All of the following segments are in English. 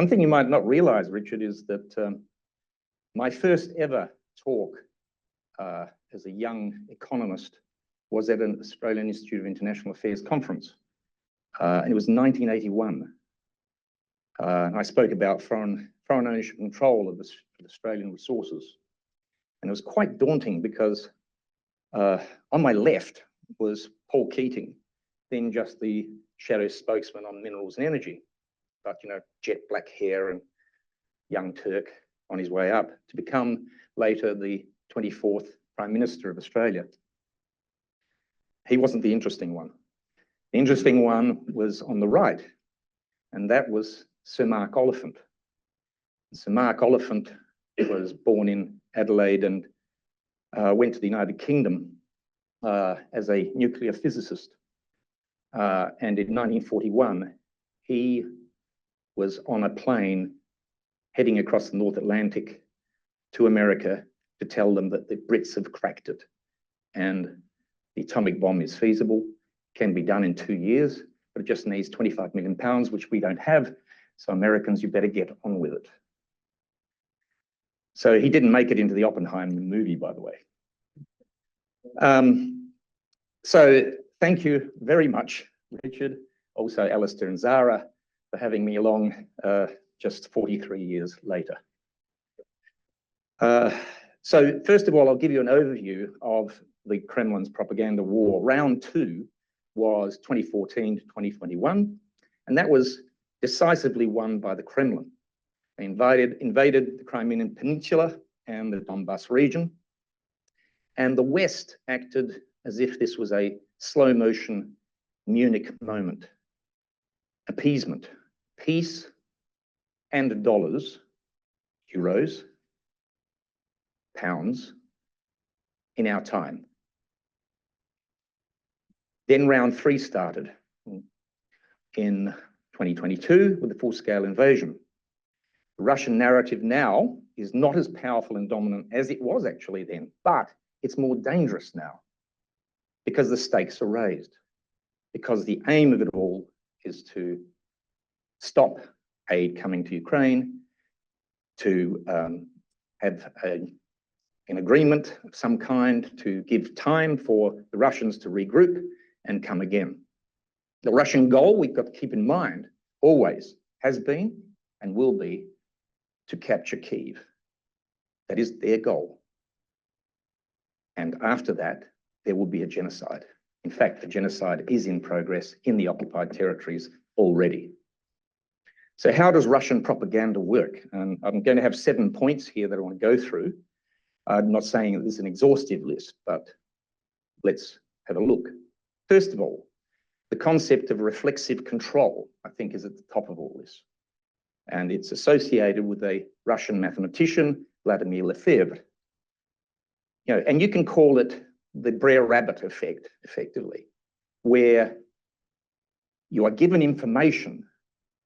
One thing you might not realize, Richard, is that my first ever talk as a young economist was at an Australian Institute of International Affairs conference. And it was 1981. And I spoke about foreign ownership control of Australian resources. And it was quite daunting because on my left was Paul Keating, then just the shadow spokesman on minerals and energy, but jet black hair and young Turk on his way up to become later the 24th Prime Minister of Australia. He wasn't the interesting one. The interesting one was on the right, and that was Sir Mark Oliphant. Sir Mark Oliphant was born in Adelaide and went to the United Kingdom as a nuclear physicist. And in 1941, he was on a plane heading across the North Atlantic to America to tell them that the Brits have cracked it and the atomic bomb is feasible, can be done in 2 years, but it just needs 25 million pounds, which we don't have. So Americans, you better get on with it. So he didn't make it into the Oppenheimer movie, by the way. So thank you very much, Richard, also Alistair and Zara, for having me along just 43 years later. So first of all, I'll give you an overview of the Kremlin's propaganda war. Round 2 was 2014 to 2021, and that was decisively won by the Kremlin. They invaded the Crimean Peninsula and the Donbas region, and the West acted as if this was a slow motion Munich moment. Appeasement, peace and dollars, euros, pounds in our time. Then round 3 started in 2022 with the full-scale invasion. The Russian narrative now is not as powerful and dominant as it was actually then, but it's more dangerous now because the stakes are raised, because the aim of it all is to stop aid coming to Ukraine, to have an agreement of some kind to give time for the Russians to regroup and come again. The Russian goal, we've got to keep in mind, always has been and will be to capture Kyiv. That is their goal. And after that, there will be a genocide. In fact, the genocide is in progress in the occupied territories already. So how does Russian propaganda work? And I'm going to have 7 points here that I want to go through. I'm not saying that this is an exhaustive list, but let's have a look. First of all, the concept of reflexive control, I think, is at the top of all this. And it's associated with a Russian mathematician, Vladimir Lefebvre. And you can call it the Brer Rabbit effect, effectively, where you are given information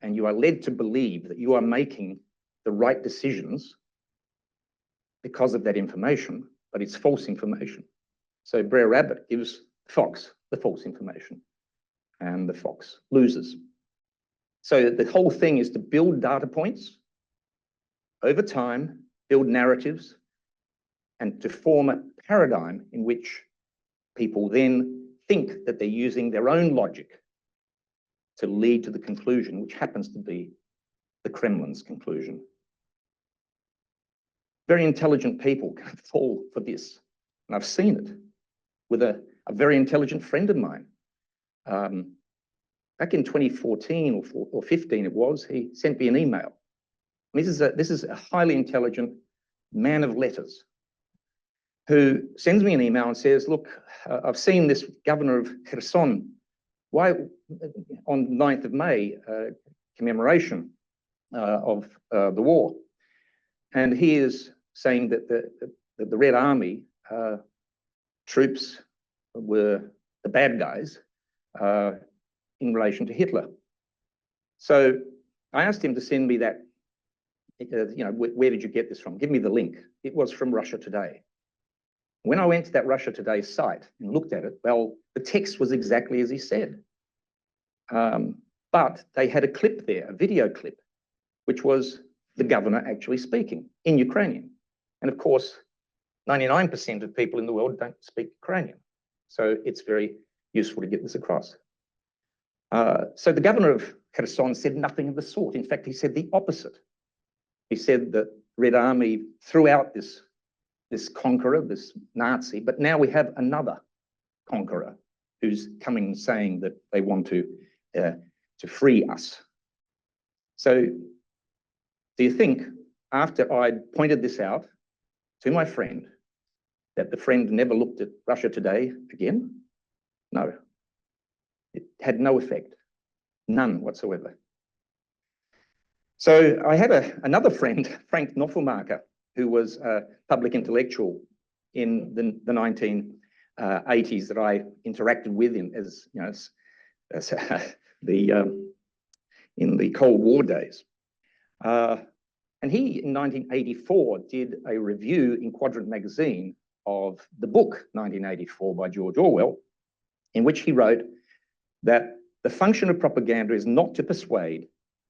and you are led to believe that you are making the right decisions because of that information, but it's false information. So Brer Rabbit gives Fox the false information, and the fox loses. So the whole thing is to build data points over time, build narratives, and to form a paradigm in which people then think that they're using their own logic to lead to the conclusion, which happens to be the Kremlin's conclusion. Very intelligent people can fall for this, and I've seen it with a very intelligent friend of mine. Back in 2014 or 15 it was, he sent me an email. And this is a highly intelligent man of letters who sends me an email and says, look, I've seen this governor of Kherson. Why, on 9th of May, commemoration of the war. And he is saying that the Red Army troops were the bad guys in relation to Hitler. So I asked him to send me that, where did you get this from? Give me the link. It was from Russia Today. When I went to that Russia Today site and looked at it, well, the text was exactly as he said. But they had a clip there, a video clip, which was the governor actually speaking in Ukrainian. And of course, 99% of people in the world don't speak Ukrainian. So it's very useful to get this across. So the governor of Kherson said nothing of the sort. In fact, he said the opposite. He said that Red Army threw out this conqueror, this Nazi, but now we have another conqueror who's coming and saying that they want to free us. So do you think, after I'd pointed this out to my friend, that the friend never looked at Russia Today again? No. It had no effect, none whatsoever. So I had another friend, Frank Noffelmarker, who was a public intellectual in the 1980s that I interacted with in the Cold War days. And he, in 1984, did a review in Quadrant magazine of the book 1984 by George Orwell, in which he wrote that the function of propaganda is not to persuade,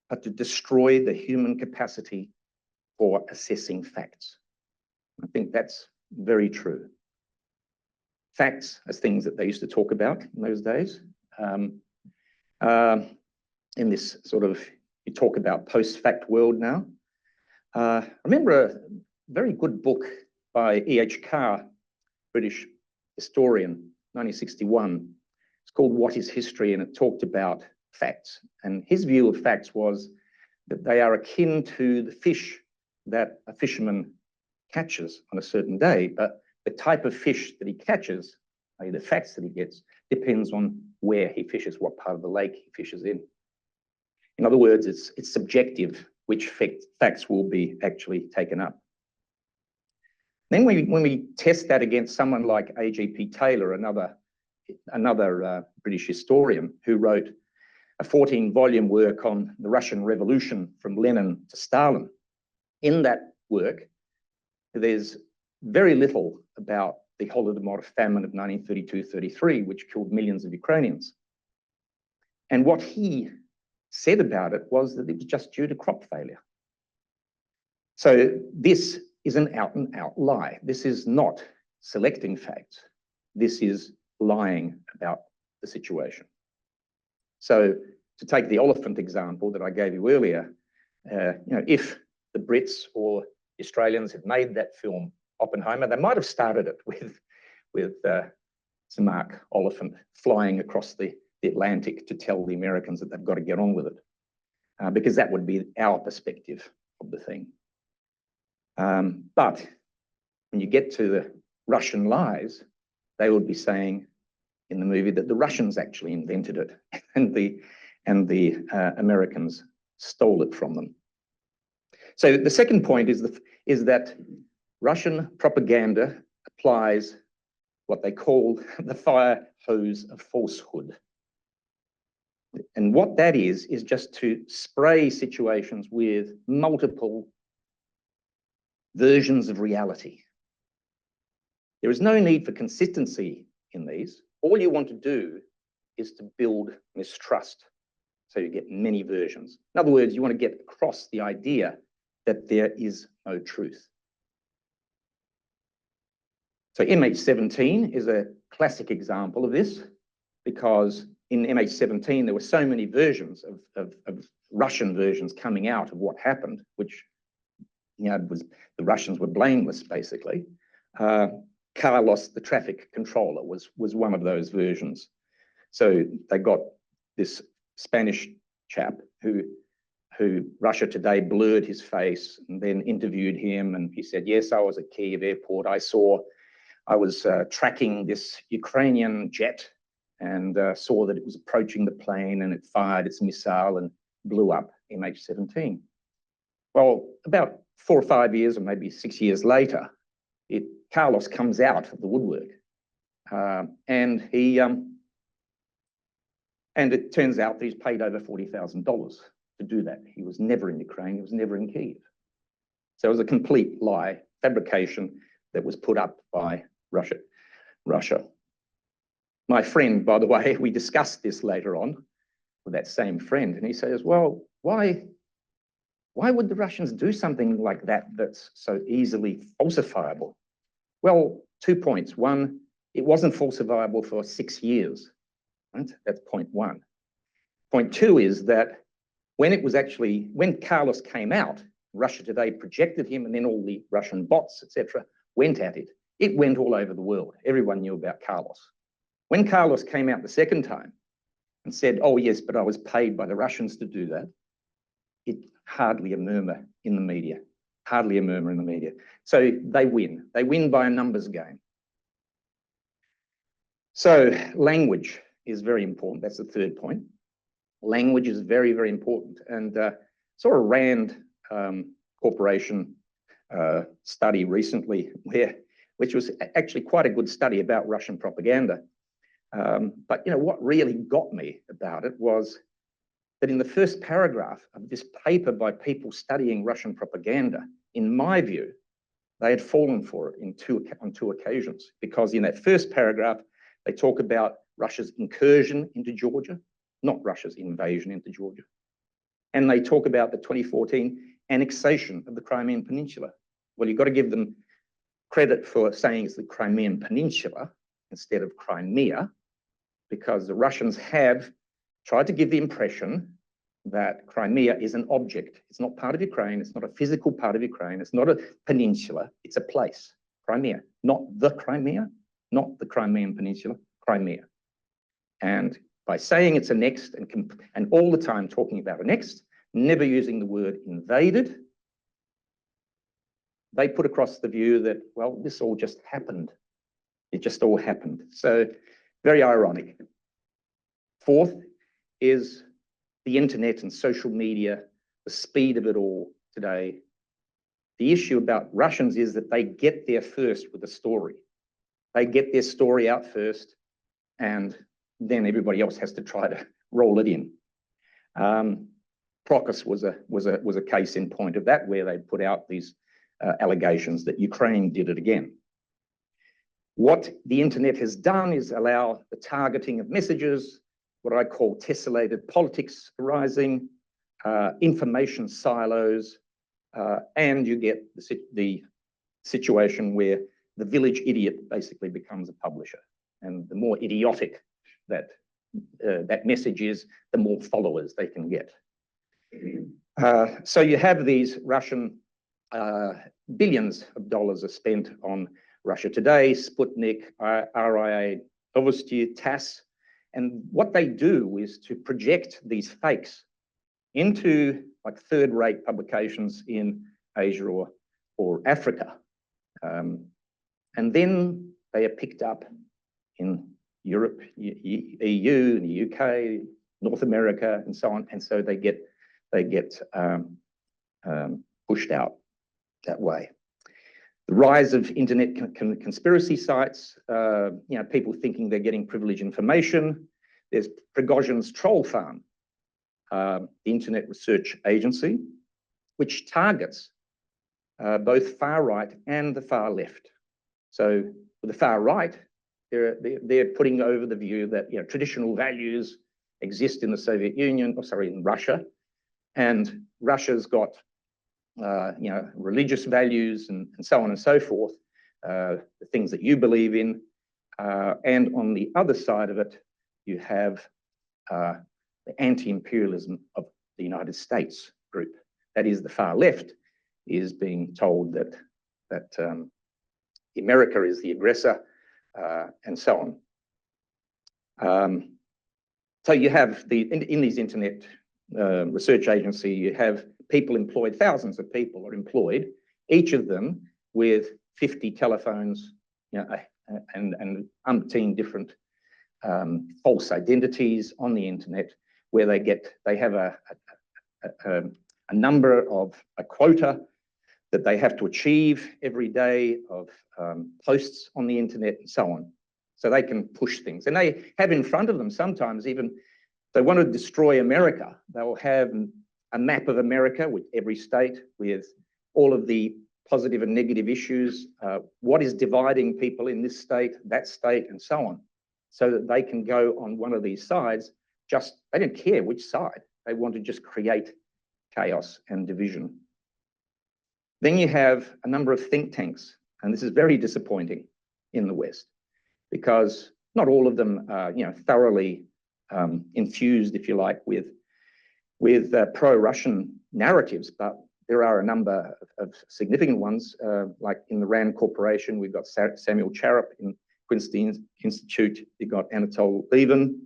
but to destroy the human capacity for assessing facts. I think that's very true. Facts as things that they used to talk about in those days. In this sort of, you talk about post-fact world now. I remember a very good book by E.H. Carr, British historian, 1961. It's called What is History? And it talked about facts. And his view of facts was that they are akin to the fish that a fisherman catches on a certain day, but the type of fish that he catches, i.e. the facts that he gets, depends on where he fishes, what part of the lake he fishes in. In other words, it's subjective which facts will be actually taken up. Then when we test that against someone like A.G.P. Taylor, another British historian who wrote a 14-volume work on the Russian Revolution from Lenin to Stalin. In that work, there's very little about the Holodomor famine of 1932-33, which killed millions of Ukrainians. And what he said about it was that it was just due to crop failure. So this is an out-and-out lie. This is not selecting facts. This is lying about the situation. So to take the elephant example that I gave you earlier, if the Brits or the Australians had made that film Oppenheimer, they might have started it with Sir Mark Oliphant flying across the Atlantic to tell the Americans that they've got to get on with it, because that would be our perspective of the thing. But when you get to the Russian lies, they would be saying in the movie that the Russians actually invented it and the Americans stole it from them. So the second point is that Russian propaganda applies what they call the fire hose of falsehood. And what that is just to spray situations with multiple versions of reality. There is no need for consistency in these. All you want to do is to build mistrust, so you get many versions. In other words, you want to get across the idea that there is no truth. So MH17 is a classic example of this, because in MH17 there were so many versions of Russian versions coming out of what happened, which was the Russians were blameless basically. Carlos, the traffic controller, was one of those versions. So they got this Spanish chap who Russia Today blurred his face and then interviewed him, and he said, yes, I was at Kyiv airport. I was tracking this Ukrainian jet and saw that it was approaching the plane, and it fired its missile and blew up MH17. Well, about 4 or 5 years, or maybe 6 years later, Carlos comes out of the woodwork, and it turns out that he's paid over $40,000 to do that. He was never in Ukraine. He was never in Kyiv. So it was a complete lie, fabrication that was put up by Russia. My friend, by the way, we discussed this later on with that same friend, and he says, well, why Why would the Russians do something like that that's so easily falsifiable? Well, 2 points. One, it wasn't falsifiable for 6 years, right? That's point one. Point two is that when Carlos came out, Russia Today projected him, and then all the Russian bots, etc., went at it. It went all over the world. Everyone knew about Carlos. When Carlos came out the second time and said, oh yes, but I was paid by the Russians to do that, it hardly a murmur in the media, hardly a murmur in the media. So they win. They win by a numbers game. So language is very important. That's the third point. Language is very, very important. And saw a Rand Corporation study recently which was actually quite a good study about Russian propaganda. But you know what really got me about it was that in the first paragraph of this paper by people studying Russian propaganda, in my view, they had fallen for it on two occasions, because in that first paragraph, they talk about Russia's incursion into Georgia, not Russia's invasion into Georgia. And they talk about the 2014 annexation of the Crimean Peninsula. Well, you've got to give them credit for saying it's the Crimean Peninsula instead of Crimea, because the Russians have tried to give the impression that Crimea is an object. It's not part of Ukraine. It's not a physical part of Ukraine. It's not a peninsula. It's a place. Crimea, not the Crimea, not the Crimean Peninsula, Crimea. And by saying it's annexed and all the time talking about annexed, never using the word invaded, they put across the view that, well, this all just happened. It just all happened. So very ironic. Fourth is the internet and social media, the speed of it all today. The issue about Russians is that they get there first with the story. They get their story out first, and then everybody else has to try to roll it in. Procus was a case in point of that, where they put out these allegations that Ukraine did it again. What the internet has done is allow the targeting of messages, what I call tessellated politics arising, information silos, and you get the situation where the village idiot basically becomes a publisher. And the more idiotic that message is, the more followers they can get. So you have these Russian billions of dollars are spent on Russia Today, Sputnik, RIA, Novosti, TASS. And what they do is to project these fakes into like third-rate publications in Asia or Africa. And then they are picked up in Europe, EU, and the UK, North America, and so on. And so they get pushed out that way. The rise of internet conspiracy sites, people thinking they're getting privileged information. There's Prigozhin's troll farm, the Internet Research Agency, which targets both far right and the far left. So with the far right, they're putting over the view that traditional values exist in the Soviet Union, in Russia, and Russia's got religious values and so on and so forth, the things that you believe in. And on the other side of it, you have the anti-imperialism of the United States group. That is, the far left is being told that America is the aggressor, and so on. So you have in these internet research agency, you have people employed, thousands of people are employed, each of them with 50 telephones, and umpteen different false identities on the internet, where they have a number of a quota that they have to achieve every day of posts on the internet and so on. So they can push things. And they have in front of them sometimes even, if they want to destroy America, they will have a map of America with every state, with all of the positive and negative issues, what is dividing people in this state, that state, and so on, so that they can go on one of these sides. They don't care which side. They want to just create chaos and division. Then you have a number of think tanks, and this is very disappointing in the West, because not all of them are, thoroughly infused, if you like, with pro-Russian narratives, but there are a number of significant ones, like in the RAND Corporation, we've got Samuel Charap in Princeton Institute, you've got Anatole Levin,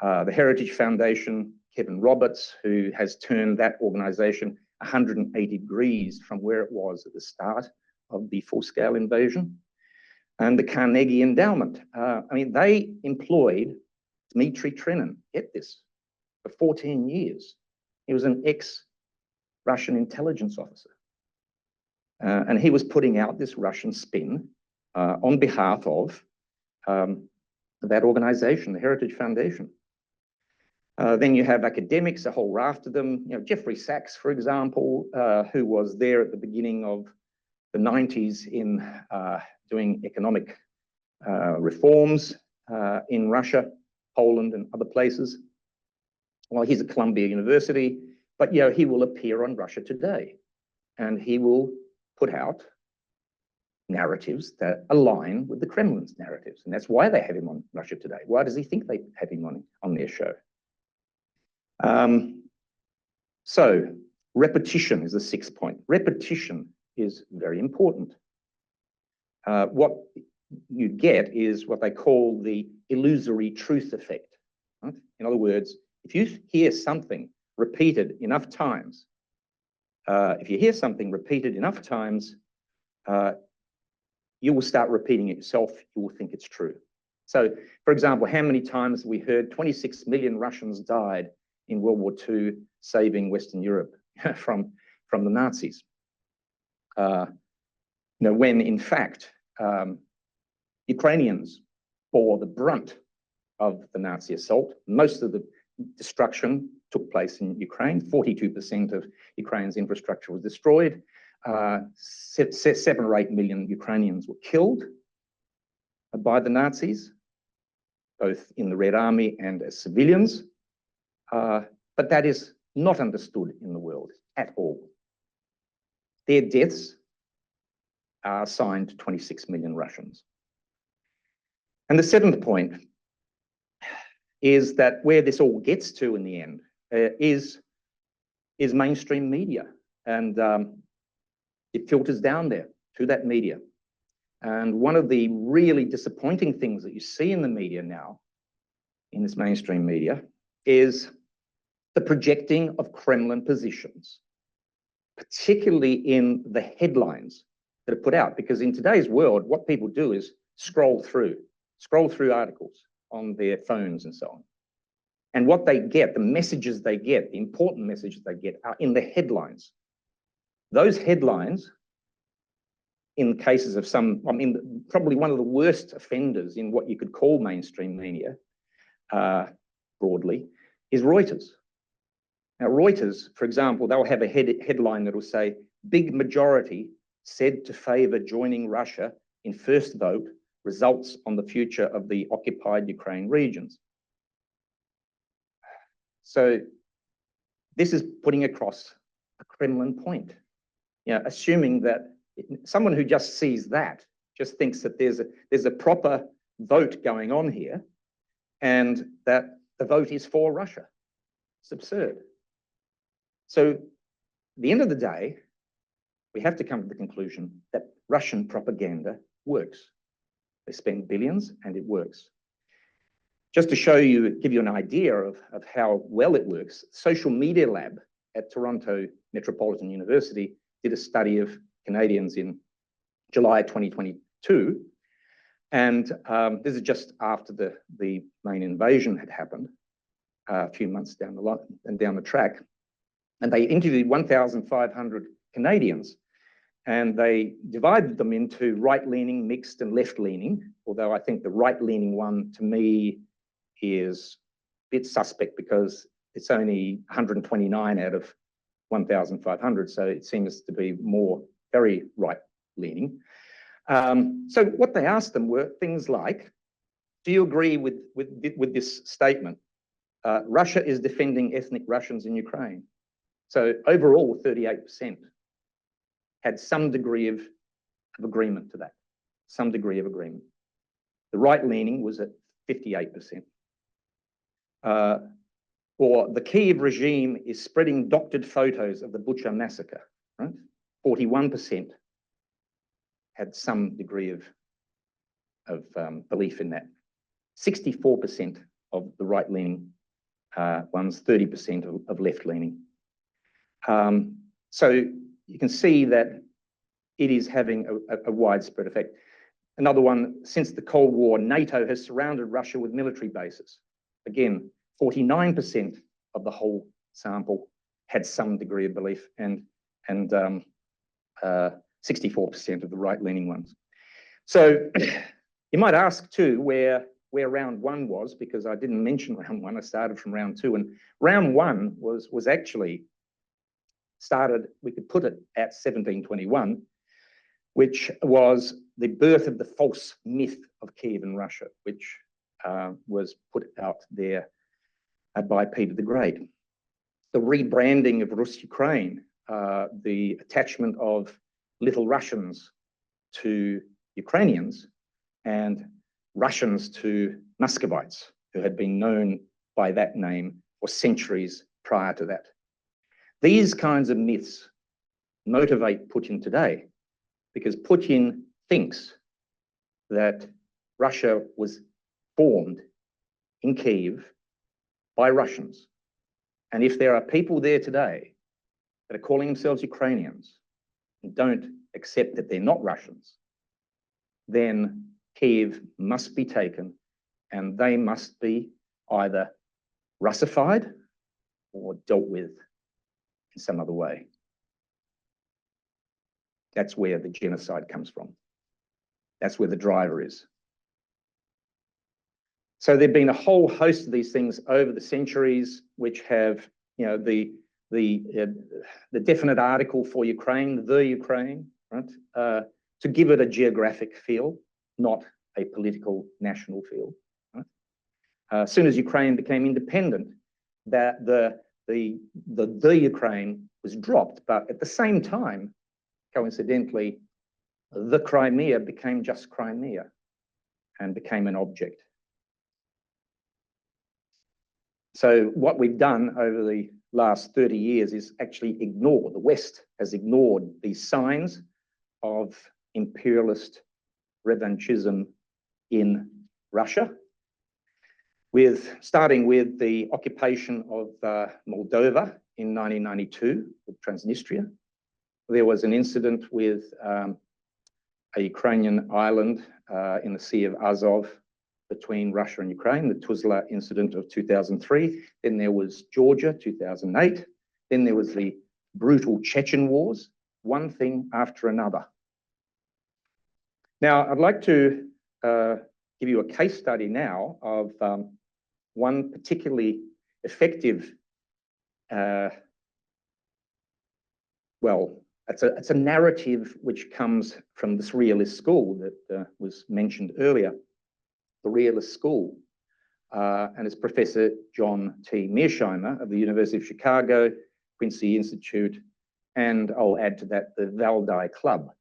the Heritage Foundation, Kevin Roberts, who has turned that organization 180 degrees from where it was at the start of the full-scale invasion. And the Carnegie Endowment. They employed Dmitry Trenin, get this, for 14 years. He was an ex-Russian intelligence officer. And he was putting out this Russian spin on behalf of that organization, the Heritage Foundation. Then you have academics, a whole raft of them. Jeffrey Sachs, for example, who was there at the beginning of the 90s in doing economic reforms in Russia, Poland, and other places. Well, he's at Columbia University, but he will appear on Russia Today, and he will put out narratives that align with the Kremlin's narratives, and that's why they have him on Russia Today. Why does he think they have him on their show? So repetition is the sixth point. Repetition is very important. What you get is what they call the illusory truth effect. Right? In other words, if you hear something repeated enough times, you will start repeating it yourself. You will think it's true. So, for example, how many times have we heard 26 million Russians died in World War II saving Western Europe from the Nazis? When in fact, Ukrainians bore the brunt of the Nazi assault. Most of the destruction took place in Ukraine. 42% of Ukraine's infrastructure was destroyed. 7 or 8 million Ukrainians were killed by the Nazis, both in the Red Army and as civilians. But that is not understood in the world at all. Their deaths are assigned to 26 million Russians. And the seventh point is that where this all gets to in the end is mainstream media. And it filters down there to that media. And one of the really disappointing things that you see in the media now, in this mainstream media, is the projecting of Kremlin positions, particularly in the headlines that are put out. Because in today's world, what people do is scroll through articles on their phones and so on. And what they get, the messages they get, the important messages they get are in the headlines. Those headlines, in cases of probably one of the worst offenders in what you could call mainstream media, broadly, is Reuters. Now, Reuters, for example, they'll have a headline that will say, big majority said to favor joining Russia in first vote results on the future of the occupied Ukraine regions. So this is putting across a Kremlin point, assuming that someone who just sees that just thinks that there's a proper vote going on here and that the vote is for Russia. It's absurd. So at the end of the day, we have to come to the conclusion that Russian propaganda works. They spend billions and it works. Just to give you an idea of how well it works, Social Media Lab at Toronto Metropolitan University did a study of Canadians in July 2022. And this is just after the main invasion had happened, a few months down the line and down the track. And they interviewed 1,500 Canadians, and they divided them into right-leaning, mixed, and left-leaning, although I think the right-leaning one, to me, is a bit suspect because it's only 129 out of 1,500, so it seems to be more very right-leaning. So what they asked them were things like, do you agree with this statement? Russia is defending ethnic Russians in Ukraine. So overall, 38% had some degree of agreement to that, some degree of agreement. The right-leaning was at 58%. Or the Kyiv regime is spreading doctored photos of the Bucha massacre, right? 41% had some degree of belief in that. 64% of the right-leaning ones, 30% of left-leaning. So you can see that it is having a widespread effect. Another one, since the Cold War, NATO has surrounded Russia with military bases. Again, 49% of the whole sample had some degree of belief, and 64% of the right-leaning ones. So you might ask too where round one was, because I didn't mention round one. I started from round two, and round one was actually started, we could put it at 1721, which was the birth of the false myth of Kiev and Russia, which was put out there by Peter the Great. The rebranding of Rus Ukraine, the attachment of little Russians to Ukrainians and Russians to Muscovites, who had been known by that name for centuries prior to that. These kinds of myths motivate Putin today, because Putin thinks that Russia was formed in Kyiv by Russians. And if there are people there today that are calling themselves Ukrainians and don't accept that they're not Russians, then Kyiv must be taken and they must be either Russified or dealt with in some other way. That's where the genocide comes from. That's where the driver is. So there've been a whole host of these things over the centuries, which have, you know, the definite article for Ukraine, the Ukraine, right? To give it a geographic feel, not a political national feel. Right? As soon as Ukraine became independent, that the Ukraine was dropped, but at the same time, coincidentally, the Crimea became just Crimea and became an object. So what we've done over the last 30 years is actually ignore, the West has ignored these signs of imperialist revanchism in Russia, starting with the occupation of Moldova in 1992 with Transnistria. There was an incident with a Ukrainian island in the Sea of Azov between Russia and Ukraine, the Tuzla incident of 2003. Then there was Georgia, 2008. Then there was the brutal Chechen wars, one thing after another. Now, I'd like to give you a case study now of one particularly effective, it's a narrative which comes from this realist school that was mentioned earlier, the realist school, and it's Professor John T. Mearsheimer of the University of Chicago, Quincy Institute, and I'll add to that the Valdai Club.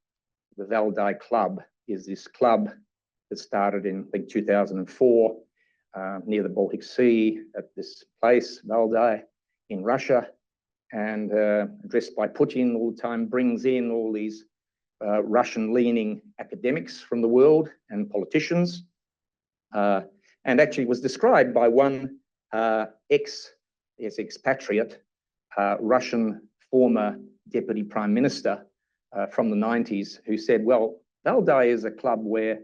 The Valdai Club is this club that started in, I think, 2004 near the Baltic Sea at this place, Valdai, in Russia, and addressed by Putin all the time, brings in all these Russian-leaning academics from the world and politicians, and actually was described by one expatriate Russian former deputy prime minister from the 90s, who said, well, Valdai is a club where,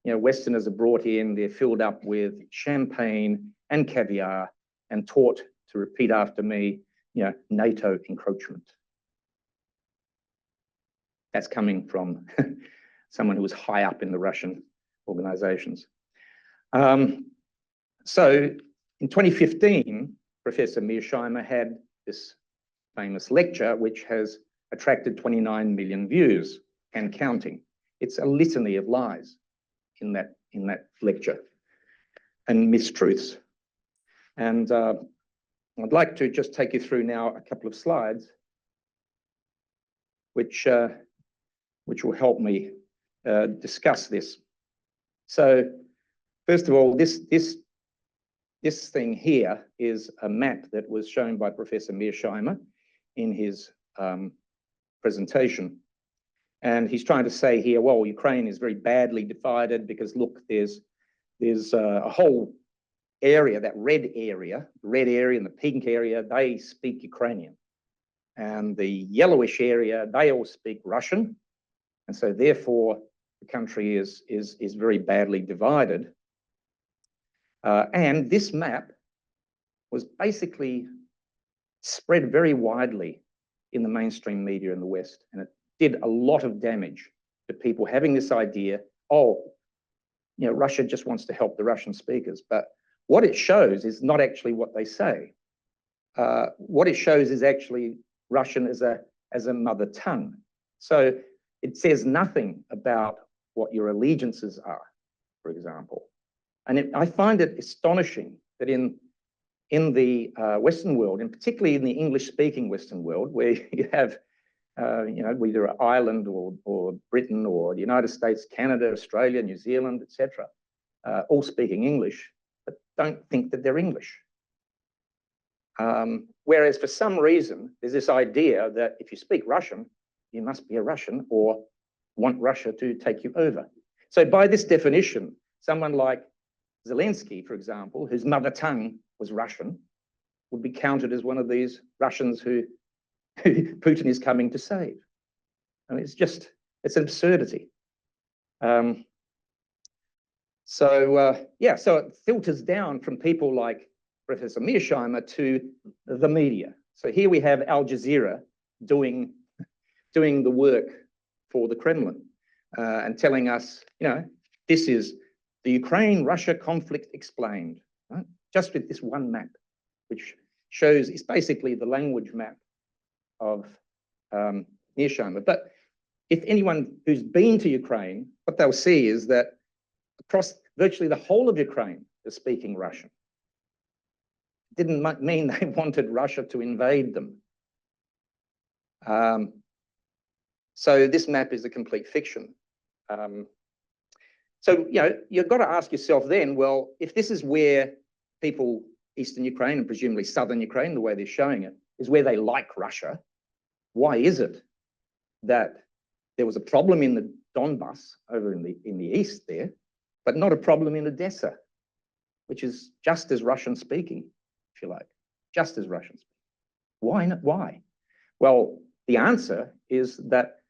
you know, Westerners are brought in, they're filled up with champagne and caviar and taught to repeat after me, you know, NATO encroachment. That's coming from someone who was high up in the Russian organizations. So in 2015, Professor Mearsheimer had this famous lecture, which has attracted 29 million views and counting. It's a litany of lies in that lecture and mistruths. And I'd like to just take you through now a couple of slides, which will help me discuss this. So, first of all, this thing here is a map that was shown by Professor Mearsheimer in his presentation. And he's trying to say here, well, Ukraine is very badly divided because, look, there's a whole area, that red area and the pink area, they speak Ukrainian. And the yellowish area, they all speak Russian. And so therefore, the country is very badly divided. And this map was basically spread very widely in the mainstream media in the West. And it did a lot of damage to people having this idea, oh, you know, Russia just wants to help the Russian speakers. But what it shows is not actually what they say. What it shows is actually Russian as a mother tongue. So it says nothing about what your allegiances are, for example. And I find it astonishing that in the Western world, and particularly in the English-speaking Western world, where you have, you know, either Ireland or Britain or the United States, Canada, Australia, New Zealand, etc., all speaking English, but don't think that they're English. Whereas for some reason, there's this idea that if you speak Russian, you must be a Russian or want Russia to take you over. So by this definition, someone like Zelensky, for example, whose mother tongue was Russian, would be counted as one of these Russians who Putin is coming to save. I mean, it's an absurdity. Yeah, so it filters down from people like Professor Mearsheimer to the media. So here we have Al Jazeera doing the work for the Kremlin and telling us, you know, this is the Ukraine-Russia conflict explained, right? Just with this one map, which shows, it's basically the language map of Mearsheimer. But if anyone who's been to Ukraine, what they'll see is that across virtually the whole of Ukraine is speaking Russian. Didn't mean they wanted Russia to invade them. So this map is a complete fiction. So, you know, you've got to ask yourself then, well, if this is where people, Eastern Ukraine and presumably Southern Ukraine, the way they're showing it, is where they like Russia, why is it that there was a problem in the Donbas over in the east there, but not a problem in Odessa, which is just as Russian speaking, if you like, just as Russian speaking? Why not? Why? Well, the answer is that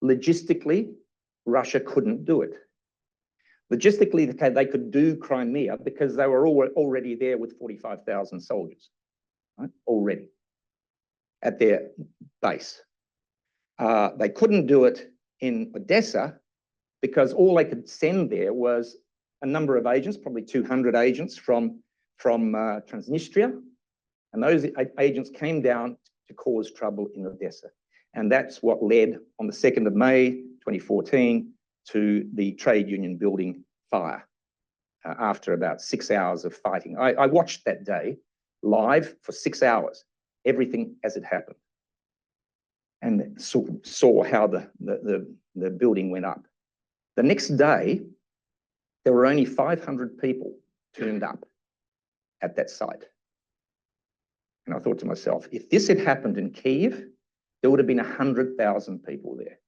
logistically, Russia couldn't do it. Logistically, they could do Crimea because they were already there with 45,000 soldiers, right? Already at their base. They couldn't do it in Odessa because all they could send there was a number of agents, probably 200 agents from Transnistria, and those agents came down to cause trouble in Odessa. And that's what led on the 2nd of May, 2014, to the trade union building fire after about 6 hours of fighting. I watched that day live for 6 hours, everything as it happened, and saw how the building went up. The next day, there were only 500 people turned up at that site. And I thought to myself, if this had happened in Kyiv, there would have been 100,000 people there.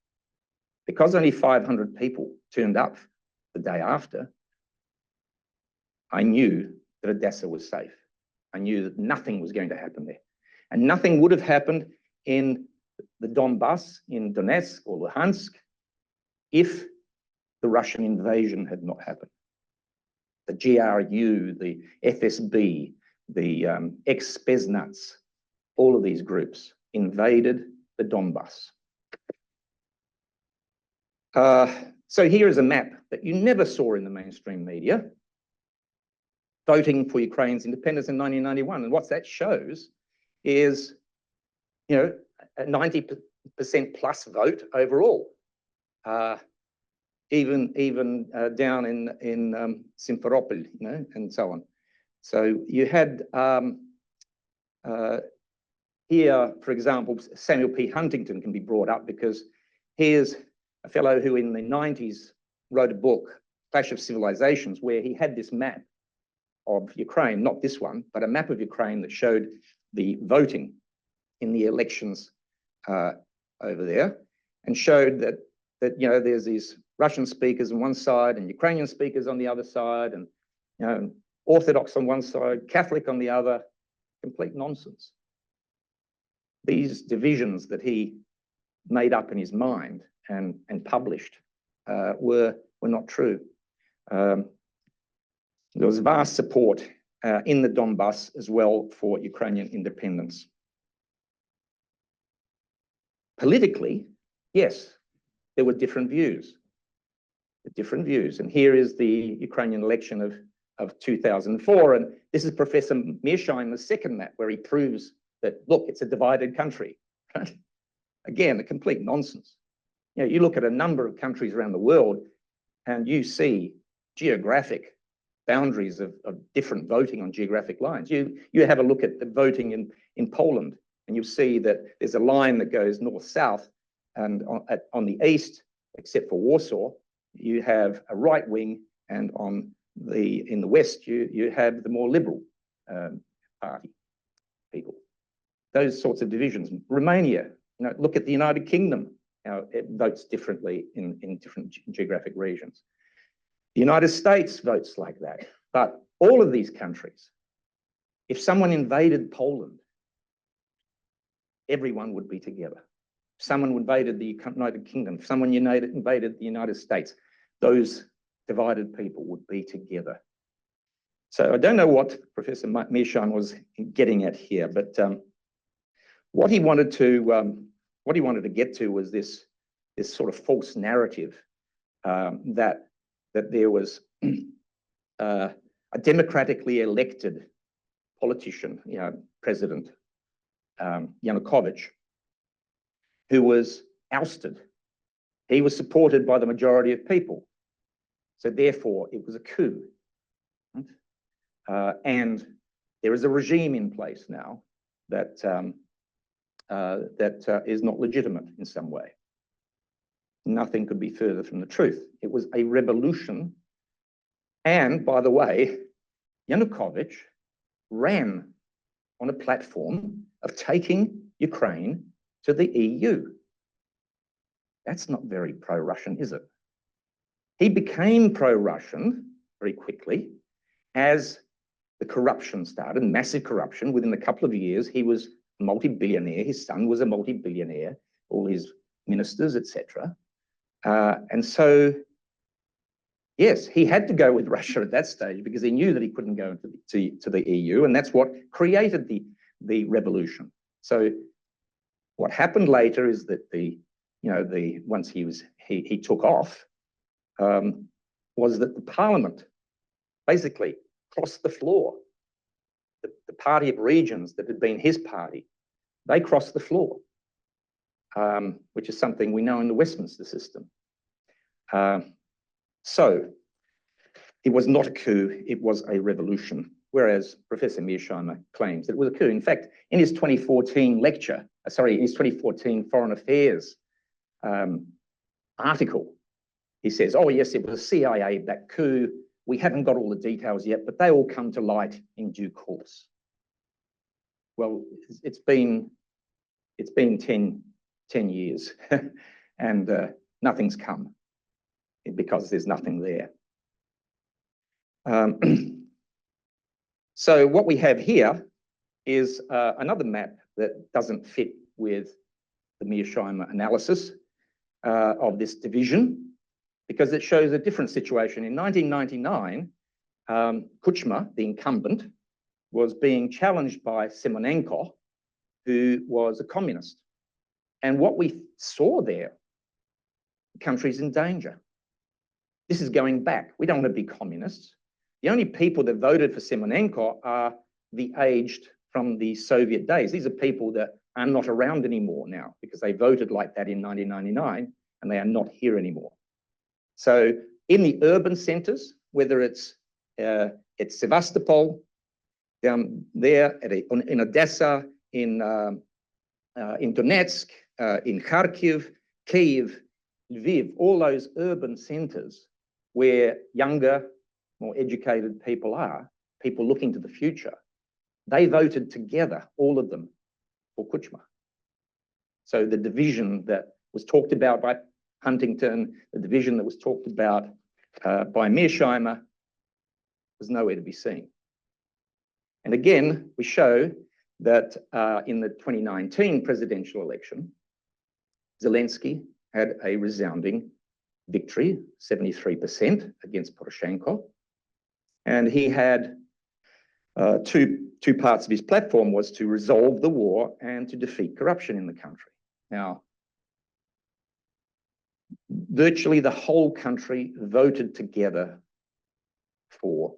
Because only 500 people turned up the day after, I knew that Odessa was safe. I knew that nothing was going to happen there. And nothing would have happened in the Donbas, in Donetsk or Luhansk, if the Russian invasion had not happened. The GRU, the FSB, the ex-Spetsnaz, all of these groups invaded the Donbas. So here is a map that you never saw in the mainstream media, voting for Ukraine's independence in 1991. And what that shows is, you know, a 90% plus vote overall, even down in Simferopol, you know, and so on. So you had Here, for example, Samuel P. Huntington can be brought up because here's a fellow who in the 90s wrote a book, Clash of Civilizations, where he had this map of Ukraine, not this one, but a map of Ukraine that showed the voting in the elections over there, and showed that there's these Russian speakers on one side and Ukrainian speakers on the other side, and Orthodox on one side, Catholic on the other. Complete nonsense. These divisions that he made up in his mind and published were not true. There was vast support in the Donbas as well for Ukrainian independence. Politically, yes, there were different views. And here is the Ukrainian election of 2004. And this is Professor Mearsheimer's second map, where he proves that, look, it's a divided country. Right? Again, a complete nonsense. You look at a number of countries around the world and you see geographic boundaries of different voting on geographic lines. You have a look at the voting in Poland, and you'll see that there's a line that goes north-south, and on the east, except for Warsaw, you have a right wing, and in the west, you have the more liberal party people. Those sorts of divisions. Romania, look at the United Kingdom, how it votes differently in different geographic regions. The United States votes like that. But all of these countries, if someone invaded Poland, everyone would be together. If someone invaded the United Kingdom, if someone invaded the United States, those divided people would be together. So I don't know what Professor Mearsheimer was getting at here, but what he wanted to get to was this sort of false narrative that there was a democratically elected politician, President Yanukovych, who was ousted. He was supported by the majority of people. So therefore, it was a coup. Right? And there is a regime in place now that is not legitimate in some way. Nothing could be further from the truth. It was a revolution. And by the way, Yanukovych ran on a platform of taking Ukraine to the EU. That's not very pro-Russian, is it? He became pro-Russian very quickly as the corruption started, massive corruption. Within a couple of years, he was a multi-billionaire. His son was a multi-billionaire, all his ministers, etc. And so, yes, he had to go with Russia at that stage because he knew that he couldn't go to the EU, and that's what created the revolution. So what happened later is that once he took off, was that the parliament basically crossed the floor. The party of regions that had been his party, they crossed the floor, which is something we know in the Westminster system. So it was not a coup, it was a revolution, whereas Professor Mearsheimer claims that it was a coup. In fact, in his 2014 his 2014 Foreign Affairs article, he says, oh yes, it was a CIA-backed coup. We haven't got all the details yet, but they all come to light in due course. Well, it's been 10 years and nothing's come because there's nothing there. So what we have here is another map that doesn't fit with the Mearsheimer analysis of this division, because it shows a different situation. In 1999, Kuchma, the incumbent, was being challenged by Simonenko, who was a communist. And what we saw there, the country's in danger. This is going back. We don't want to be communists. The only people that voted for Simonenko are the aged from the Soviet days. These are people that are not around anymore now because they voted like that in 1999 and they are not here anymore. So in the urban centers, whether it's Sevastopol, down there in Odessa, in Donetsk, in Kharkiv, Kyiv, Lviv, all those urban centers where younger, more educated people are, people looking to the future, they voted together, all of them, for Kuchma. So the division that was talked about by Huntington, the division that was talked about by Mearsheimer, was nowhere to be seen. And again, we show that in the 2019 presidential election, Zelensky had a resounding victory, 73% against Poroshenko. And he had two parts of his platform was to resolve the war and to defeat corruption in the country. Now, virtually the whole country voted together for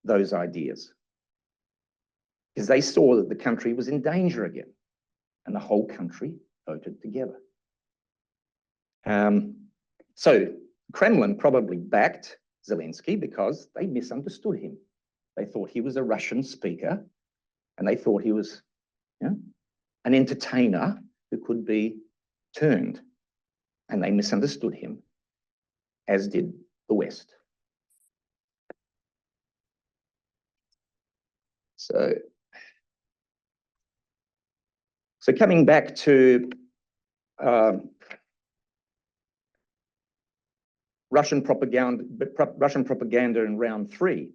those ideas because they saw that the country was in danger again, and the whole country voted together. So Kremlin probably backed Zelensky because they misunderstood him. They thought he was a Russian speaker, and they thought he was, you know, an entertainer who could be turned, and they misunderstood him, as did the West. So coming back to Russian propaganda in round 3.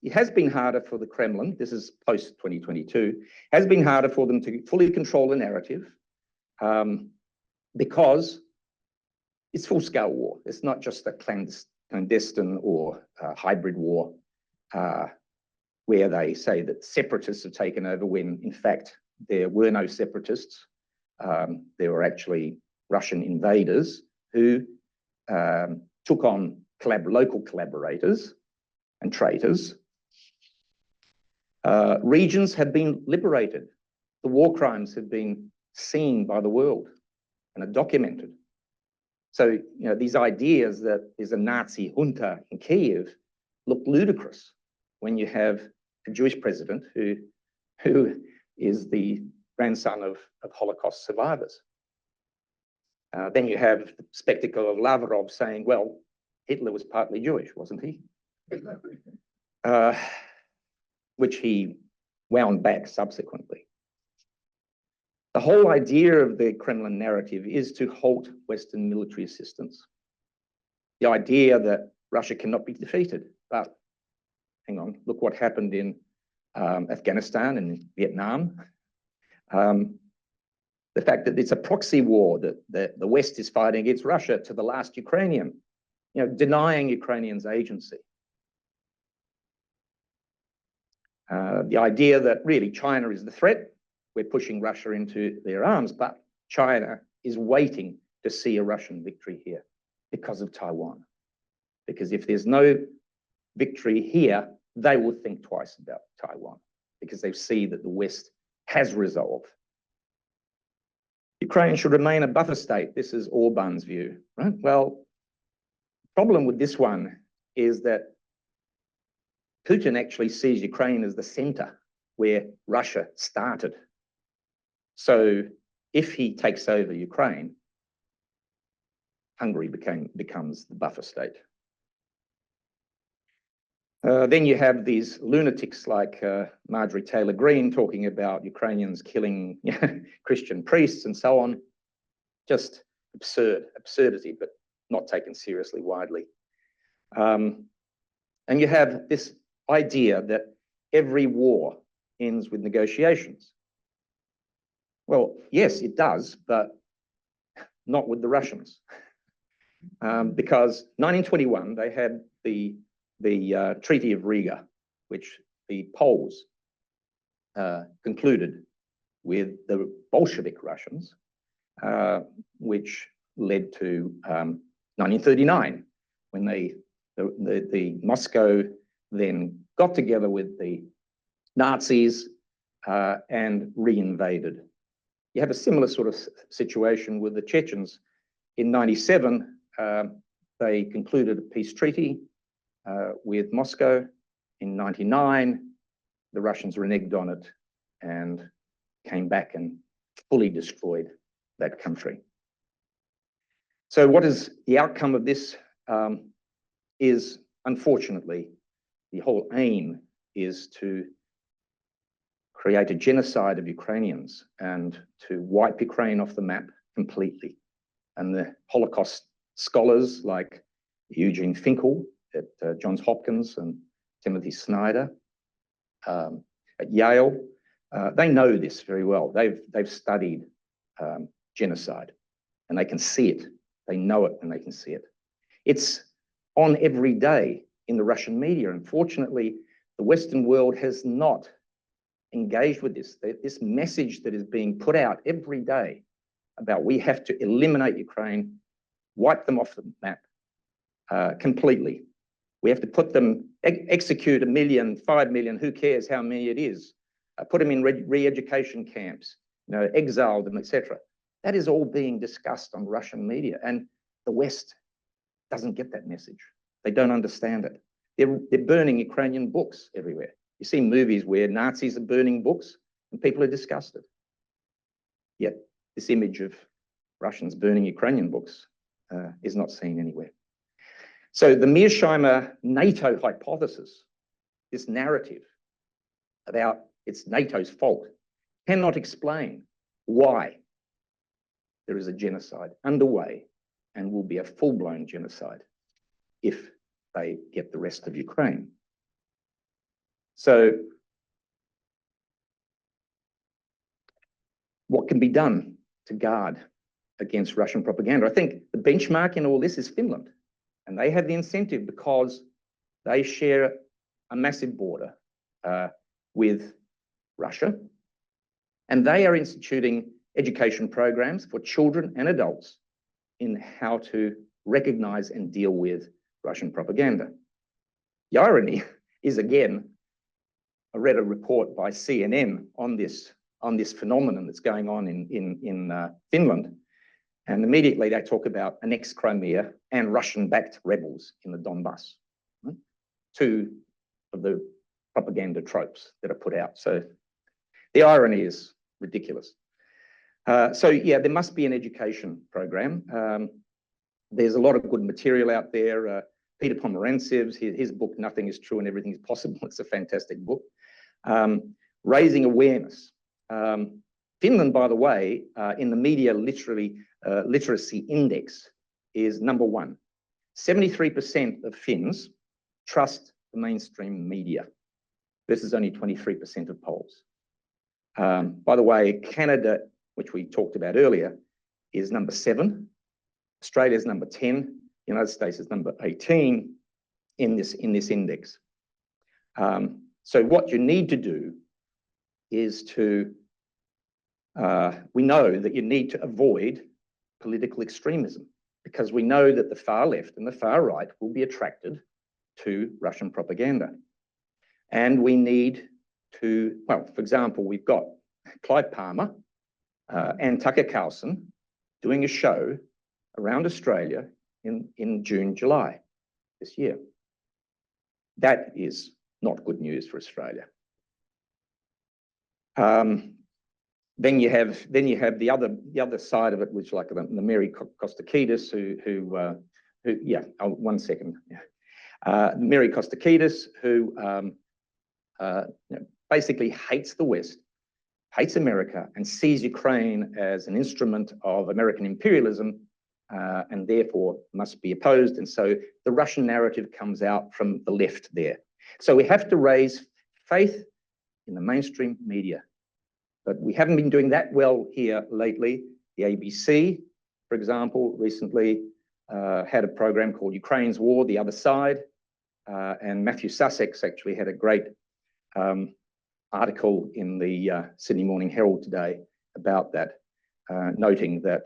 It has been harder for the Kremlin, this is post-2022, has been harder for them to fully control the narrative because it's full-scale war. It's not just a clandestine or hybrid war where they say that separatists have taken over when, in fact, there were no separatists. There were actually Russian invaders who took on local collaborators and traitors. Regions have been liberated. The war crimes have been seen by the world and are documented. So, you know, these ideas that there's a Nazi junta in Kyiv look ludicrous when you have a Jewish president who is the grandson of Holocaust survivors. Then you have the spectacle of Lavrov saying, well, Hitler was partly Jewish, wasn't he? Which he wound back subsequently. The whole idea of the Kremlin narrative is to halt Western military assistance. The idea that Russia cannot be defeated, but hang on, look what happened in Afghanistan and Vietnam. The fact that it's a proxy war, that the West is fighting against Russia to the last Ukrainian, you know, denying Ukrainians agency. The idea that really China is the threat, we're pushing Russia into their arms, but China is waiting to see a Russian victory here because of Taiwan. Because if there's no victory here, they will think twice about Taiwan because they see that the West has resolve. Ukraine should remain a buffer state. This is Orban's view, right? Well, the problem with this one is that Putin actually sees Ukraine as the center where Russia started. So if he takes over Ukraine, Hungary becomes the buffer state. Then you have these lunatics like Marjorie Taylor Greene talking about Ukrainians killing Christian priests and so on. Just absurdity, but not taken seriously widely. And you have this idea that every war ends with negotiations. Well, yes, it does, but not with the Russians. Because 1921, they had the Treaty of Riga, which the Poles concluded with the Bolshevik Russians, which led to 1939, when the Moscow then got together with the Nazis and reinvaded. You have a similar sort of situation with the Chechens. In 97, they concluded a peace treaty with Moscow, in 99, the Russians reneged on it and came back and fully destroyed that country. So what is the outcome of this? Is unfortunately, the whole aim is to create a genocide of Ukrainians and to wipe Ukraine off the map completely. And the Holocaust scholars like Eugene Finkel at Johns Hopkins and Timothy Snyder at Yale, they know this very well. They've studied genocide and they can see it. They know it and they can see it. It's on every day in the Russian media. Unfortunately, the Western world has not engaged with this. This message that is being put out every day about we have to eliminate Ukraine, wipe them off the map completely. We have to put them, execute 1 million, 5 million, who cares how many it is, put them in re-education camps, exile them, etc. That is all being discussed on Russian media, and the West doesn't get that message. They don't understand it. They're burning Ukrainian books everywhere. You see movies where Nazis are burning books and people are disgusted. Yet this image of Russians burning Ukrainian books is not seen anywhere. So the Mearsheimer NATO hypothesis, this narrative about it's NATO's fault, cannot explain why there is a genocide underway and will be a full-blown genocide if they get the rest of Ukraine. So what can be done to guard against Russian propaganda? I think the benchmark in all this is Finland, and they have the incentive because they share a massive border with Russia, and they are instituting education programs for children and adults in how to recognize and deal with Russian propaganda. The irony is, again, I read a report by CNN on this phenomenon that's going on in Finland, and immediately they talk about annexed Crimea and Russian-backed rebels in the Donbas, right? Two of the propaganda tropes that are put out. So the irony is ridiculous. So yeah, there must be an education program. There's a lot of good material out there. Peter Pomerantsev's, his book, Nothing is True and Everything is Possible. It's a fantastic book. Raising awareness. Finland, by the way, in the media literacy index is #1. 73% of Finns trust the mainstream media. This is only 23% of Poles. By the way, Canada, which we talked about earlier, is #7. Australia is #10. The United States is #18 in this index. So what you need to do is to, we know that you need to avoid political extremism, because we know that the far left and the far right will be attracted to Russian propaganda. And we need to, well, for example, we've got Clive Palmer and Tucker Carlson doing a show around Australia in June, July this year. That is not good news for Australia. Then you have the other side of it, which like the Mary Kostakidis, who yeah, oh, 1 second. Yeah. Mary Kostakidis, who basically hates the West, hates America, and sees Ukraine as an instrument of American imperialism, and therefore must be opposed. And so the Russian narrative comes out from the left there. So we have to raise faith in the mainstream media. But we haven't been doing that well here lately. The ABC, for example, recently had a program called Ukraine's War, The Other Side. And Matthew Sussex actually had a great article in the Sydney Morning Herald today about that, noting that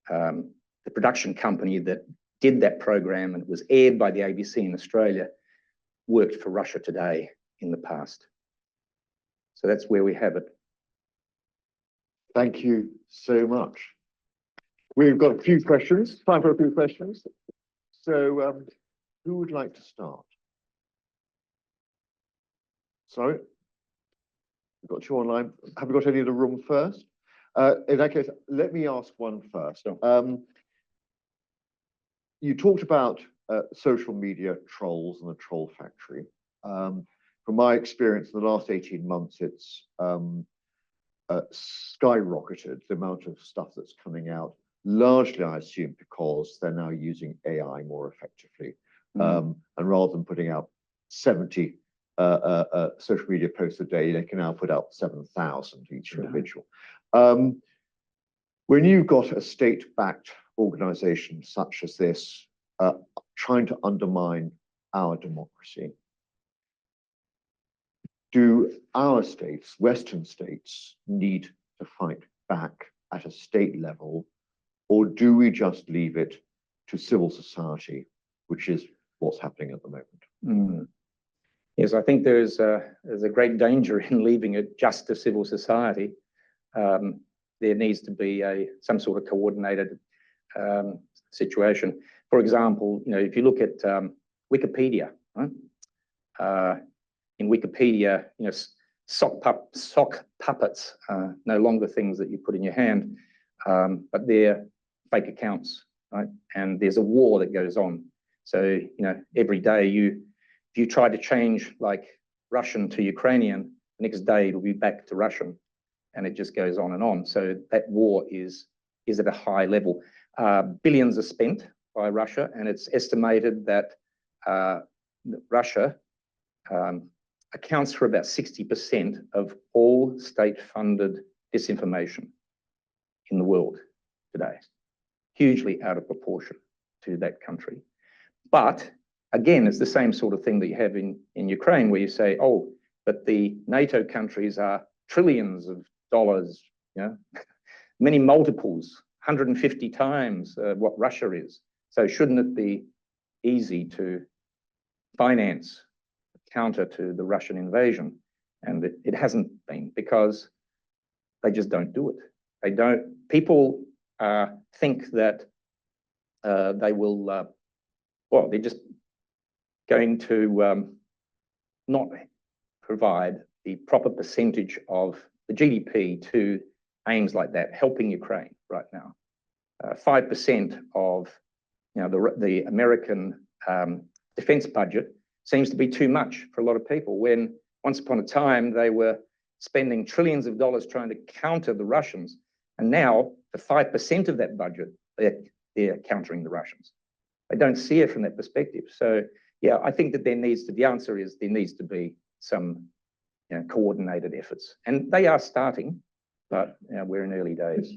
the production company that did that program and was aired by the ABC in Australia worked for Russia Today in the past. So that's where we have it. Thank you so much. We've got a few questions, time for a few questions. So who would like to start? Sorry, we've got you online. Have we got any in the room first? In that case, let me ask one first. Sure. You talked about social media trolls and the troll factory. From my experience, in the last 18 months, it's skyrocketed, the amount of stuff that's coming out, largely, I assume, because they're now using AI more effectively. And rather than putting out 70 social media posts a day, they can now put out 7,000 each individual. When you've got a state-backed organization such as this trying to undermine our democracy, do our states, Western states, need to fight back at a state level, or do we just leave it to civil society, which is what's happening at the moment? Yes, I think there's a great danger in leaving it just to civil society. There needs to be some sort of coordinated situation. For example, if you look at Wikipedia, right? In Wikipedia, sock puppets are no longer things that you put in your hand, but they're fake accounts, right? And there's a war that goes on. So, every day if you try to change like Russian to Ukrainian, the next day it'll be back to Russian, and it just goes on and on. So that war is at a high level. Billions are spent by Russia, and it's estimated that Russia accounts for about 60% of all state-funded disinformation in the world today. Hugely out of proportion to that country. But again, it's the same sort of thing that you have in Ukraine, where you say, oh, but the NATO countries are trillions of dollars, many multiples, 150 times what Russia is. So shouldn't it be easy to finance counter to the Russian invasion? And it hasn't been, because they just don't do it. People think that they will, they're just going to not provide the proper percentage of the GDP to aims like that, helping Ukraine right now. 5% of the American defense budget seems to be too much for a lot of people, when once upon a time they were spending trillions of dollars trying to counter the Russians, and now for 5% of that budget, they're countering the Russians. They don't see it from that perspective. So yeah, I think that the answer is there needs to be some coordinated efforts, and they are starting, but we're in early days.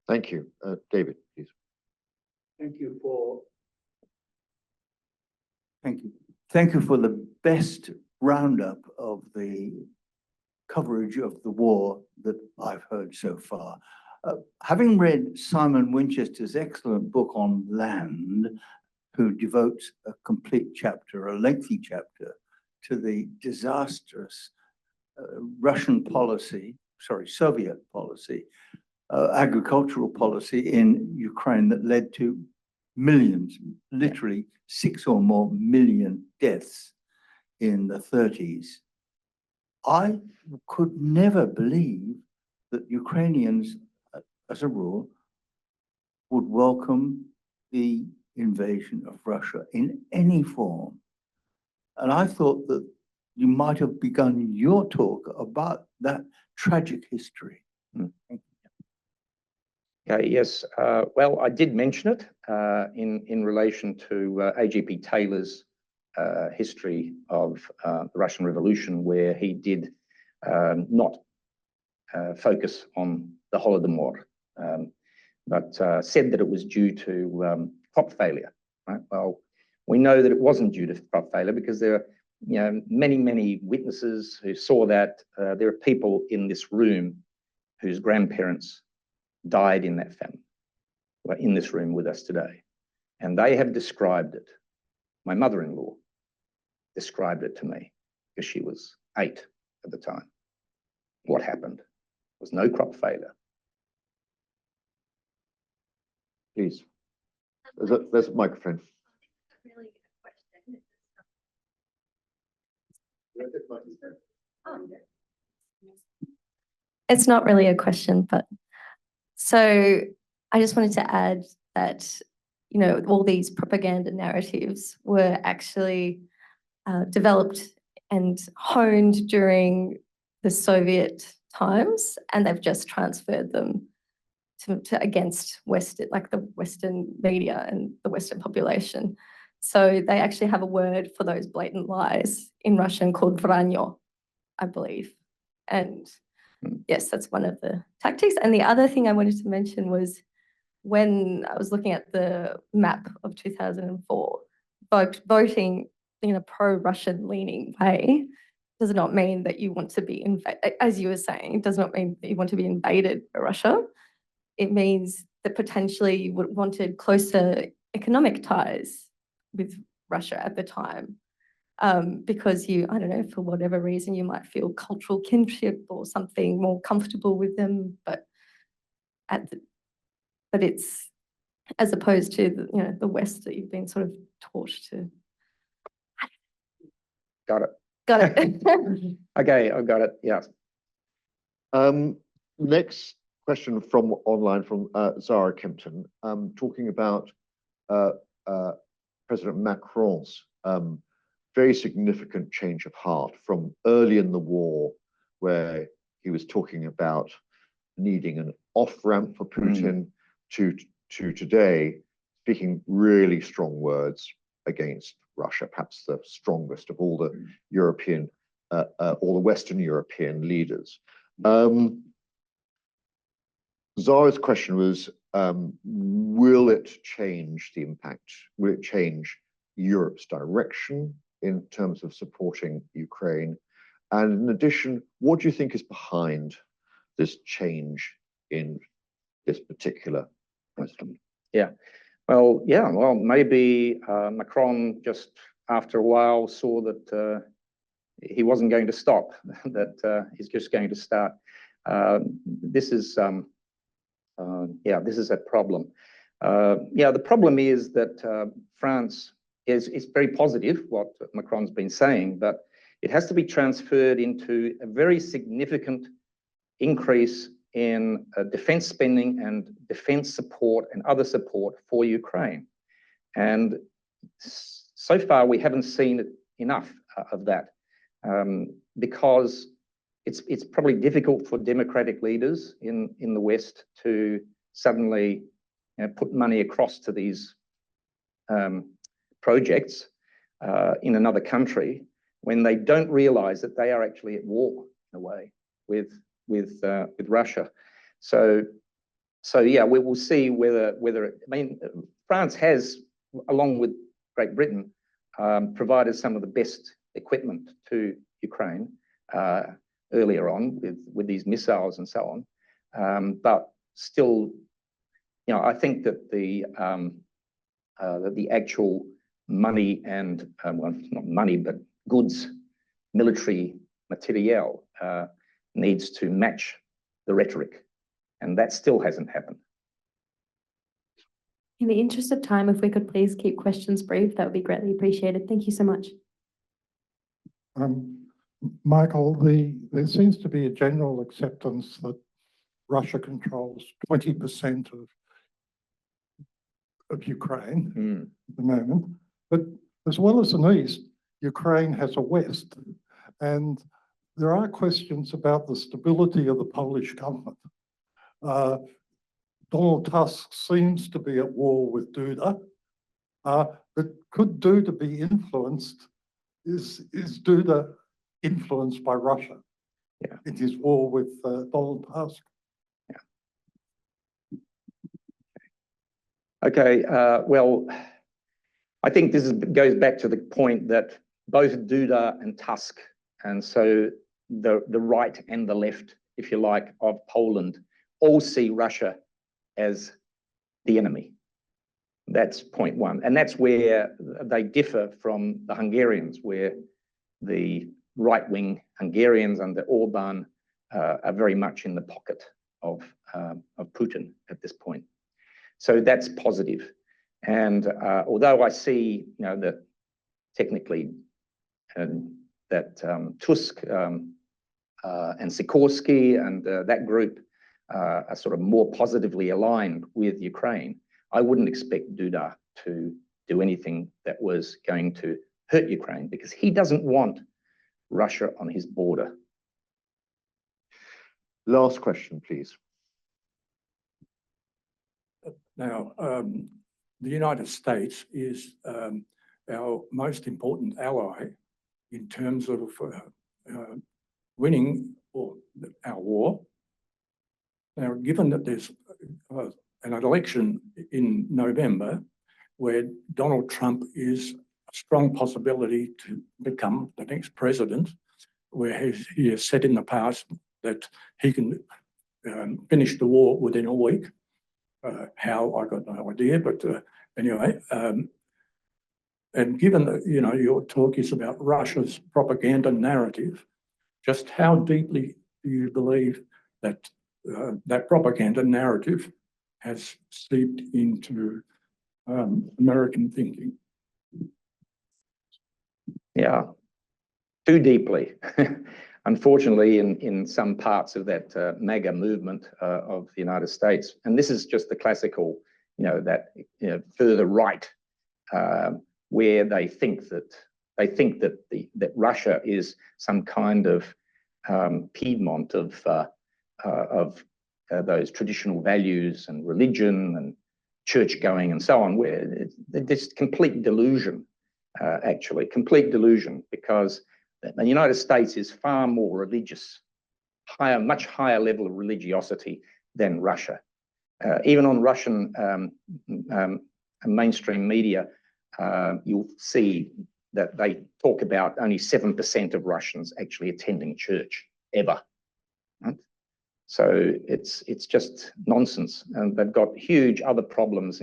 Thank you. David, please. Thank you for the best roundup of the coverage of the war that I've heard so far. Having read Simon Winchester's excellent book on land, who devotes a complete chapter, a lengthy chapter, to the disastrous Soviet policy, agricultural policy in Ukraine that led to millions, literally 6 or more million deaths in the 30s. I could never believe that Ukrainians, as a rule, would welcome the invasion of Russia in any form. And I thought that you might have begun your talk about that tragic history. Thank you. Yes, well, I did mention it in relation to AGP Taylor's history of the Russian Revolution, where he did not focus on the Holodomor, but said that it was due to crop failure. Right? Well, we know that it wasn't due to crop failure, because there are many witnesses who saw that. There are people in this room whose grandparents died in that famine, who are in this room with us today. And they have described it. My mother-in-law described it to me, because she was 8 at the time. What happened? There was no crop failure. Please. There's a microphone. Really good question. It's not really a question, but so I just wanted to add that, you know, all these propaganda narratives were actually developed and honed during the Soviet times, and they've just transferred them to against Western, like the Western media and the Western population. So they actually have a word for those blatant lies in Russian called vranyo, I believe. And yes, that's one of the tactics. And the other thing I wanted to mention was when I was looking at the map of 2004, voting in a pro-Russian leaning way does not mean that you want to be as you were saying, it does not mean that you want to be invaded by Russia. It means that potentially you wanted closer economic ties with Russia at the time, because you, I don't know, for whatever reason, you might feel cultural kinship or something, more comfortable with them, but it's as opposed to the, you know, the West that you've been sort of taught to. Got it. Got it. Okay, I got it. Yeah. Next question from online from Zara Kempton, talking about President Macron's very significant change of heart from early in the war, where he was talking about needing an off-ramp for Putin, to today speaking really strong words against Russia, perhaps the strongest of all the European, all the Western European leaders. Zara's question was, will it change the impact? Will it change Europe's direction in terms of supporting Ukraine? And in addition, what do you think is behind this change in this particular president? Yeah. Well, yeah, well, maybe Macron just after a while saw that he wasn't going to stop, that he's just going to start. This is, yeah, this is a problem. Yeah, the problem is that France is very positive, what Macron's been saying, but it has to be transferred into a very significant increase in defense spending and defense support and other support for Ukraine. And so far, we haven't seen enough of that, because it's probably difficult for democratic leaders in the West to suddenly, you know, put money across to these projects in another country when they don't realize that they are actually at war in a way with Russia. So yeah, we will see whether I mean, France has, along with Great Britain, provided some of the best equipment to Ukraine earlier on with these missiles and so on. But still, you know, I think that the actual money and well, not money, but goods, military materiel needs to match the rhetoric, and that still hasn't happened. In the interest of time, if we could please keep questions brief, that would be greatly appreciated. Thank you so much. Michael, there seems to be a general acceptance that Russia controls 20% of Ukraine at the moment, but as well as an East, Ukraine has a West, and there are questions about the stability of the Polish government. Donald Tusk seems to be at war with Duda, but could Duda be influenced? Is Duda influenced by Russia in his war with Donald Tusk? Yeah. Okay. Well, I think this goes back to the point that both Duda and Tusk, and so the right and the left, if you like, of Poland, all see Russia as the enemy. That's point one. And that's where they differ from the Hungarians, where the right-wing Hungarians under Orban are very much in the pocket of Putin at this point. So that's positive. And although I see, you know, that technically Tusk and Sikorsky and that group are sort of more positively aligned with Ukraine, I wouldn't expect Duda to do anything that was going to hurt Ukraine, because he doesn't want Russia on his border. Last question, please. Now, the United States is our most important ally in terms of winning our war. Now, given that there's an election in November where Donald Trump is a strong possibility to become the next president, where he has said in the past that he can finish the war within a week. How, I got no idea, but anyway. And given that, you know, your talk is about Russia's propaganda narrative, just how deeply do you believe that that propaganda narrative has seeped into American thinking? Yeah, too deeply. Unfortunately, in some parts of that MAGA movement of the United States, and this is just the classical, further right, where they think that that Russia is some kind of Piedmont of those traditional values and religion and church going and so on, where there's complete delusion, actually, complete delusion, because the United States is far more religious, much higher level of religiosity than Russia. Even on Russian mainstream media, you'll see that they talk about only 7% of Russians actually attending church ever. Right? So it's just nonsense, and they've got huge other problems,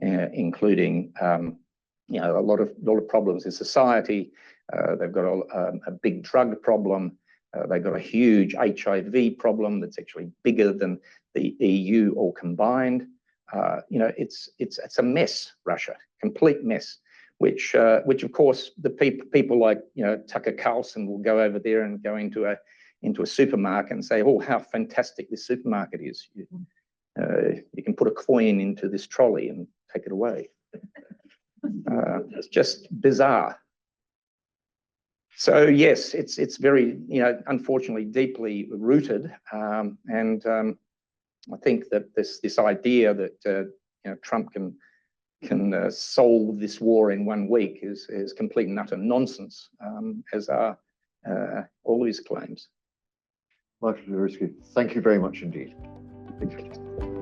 including a lot of problems in society. They've got a big drug problem. They've got a huge HIV problem that's actually bigger than the EU all combined. It's a mess, Russia, complete mess. Which of course the people like Tucker Carlson will go over there and go into a supermarket and say, oh, how fantastic this supermarket is. You can put a coin into this trolley and take it away. It's just bizarre. So yes, it's very, unfortunately deeply rooted. And I think that this idea that Trump can solve this war in 1 week is complete and utter nonsense, as are all his claims. Michael Zelensky, thank you very much indeed. Thank you.